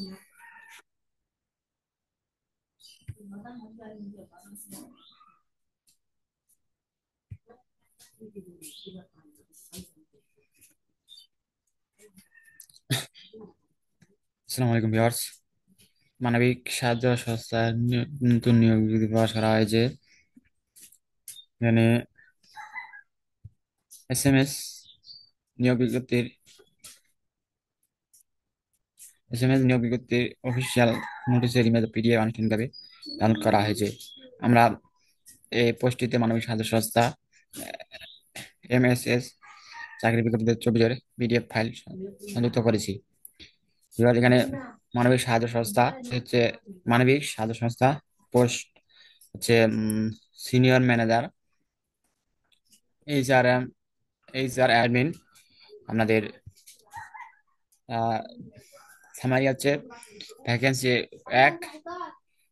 আসসালামু আলাইকুম ভিউয়ার্স। মানবিক সাহায্য সংস্থার নতুন নিয়োগ বিজ্ঞপ্তি প্রকাশ করা হয়েছে। এখানে এসএমএস নিয়োগ বিজ্ঞপ্তির নিয়োগ বিজ্ঞপ্তির অফিসিয়াল নোটিশের ইমেজ পিডিএফ আনুষ্ঠানিকভাবে ডাউনলোড করা হয়েছে। আমরা এই পোস্টটিতে মানবিক সাহায্য সংস্থা এমএসএস চাকরি বিজ্ঞপ্তিতে 24 পিডিএফ ফাইল সংযুক্ত করেছি। এবার এখানে মানবিক সাহায্য সংস্থা হচ্ছে মানবিক সাহায্য সংস্থা পোস্ট হচ্ছে senior manager, HR HR admin. আপনাদের সামারি হচ্ছে ভ্যাকেন্সি 1,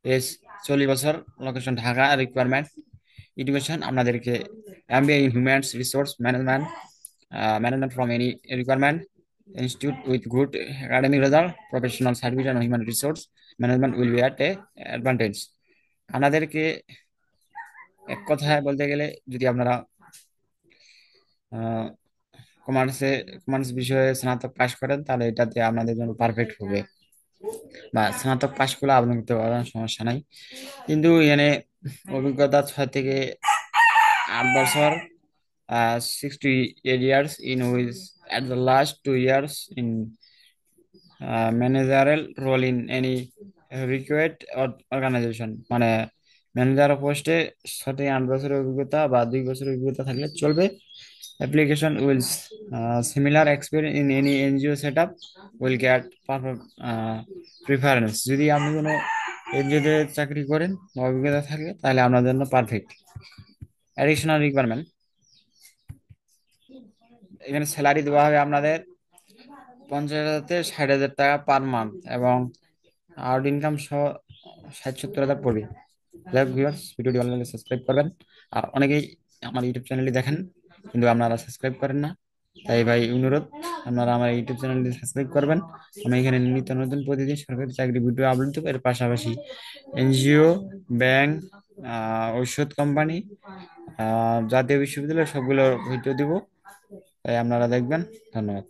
এজ 40 বছর, লোকেশন ঢাকা, রিকোয়ারমেন্ট এডুকেশন আপনাদেরকে MBA in human resource management, management from any requirement institute with good academic result, professional certificate on human resource management will be at a advantage. আপনাদেরকে এক কথায় বলতে গেলে, যদি আপনারা কমার্সে কমার্স বিষয়ে স্নাতক পাশ করেন তাহলে এটাতে আপনাদের জন্য পারফেক্ট হবে, বা স্নাতক পাশ করলে আবেদন করতে পারবেন, সমস্যা নাই। কিন্তু এখানে অভিজ্ঞতা 6 থেকে 8 বছর, 6 to 8 years in which at the last 2 years in managerial role in any required organisation. মানে ম্যানেজার পোস্টে 6 থেকে 8 বছরের অভিজ্ঞতা বা 2 বছরের অভিজ্ঞতা থাকলে চলবে। Application will similar experience in any NGO set up will get preference. যদি আপনি কোনো এনজিওতে চাকরি করেন বা অভিজ্ঞতা থাকে তাহলে আপনার জন্য পারফেক্ট। অ্যাডিশনাল রিকোয়ারমেন্ট, এখানে স্যালারি দেওয়া হবে আপনাদের 50,000 থেকে 60,000 টাকা পার মান্থ, এবং আউট ইনকাম সহ 60-70 হাজার পড়বে। যাই হোক ভিউয়ার্স, ভিডিওটি ভালো লাগলে সাবস্ক্রাইব করবেন। আর অনেকেই আমার ইউটিউব চ্যানেলটি দেখেন কিন্তু আপনারা সাবস্ক্রাইব করেন না, তাই ভাই অনুরোধ, আপনারা আমার ইউটিউব চ্যানেলটি সাবস্ক্রাইব করবেন। আমি এখানে নিত্য নতুন প্রতিদিন সরকারি চাকরি ভিডিও আপলোড দেবো। এর পাশাপাশি এনজিও, ব্যাংক, ঔষধ কোম্পানি, জাতীয় বিশ্ববিদ্যালয় সবগুলো ভিডিও দিব, তাই আপনারা দেখবেন। ধন্যবাদ।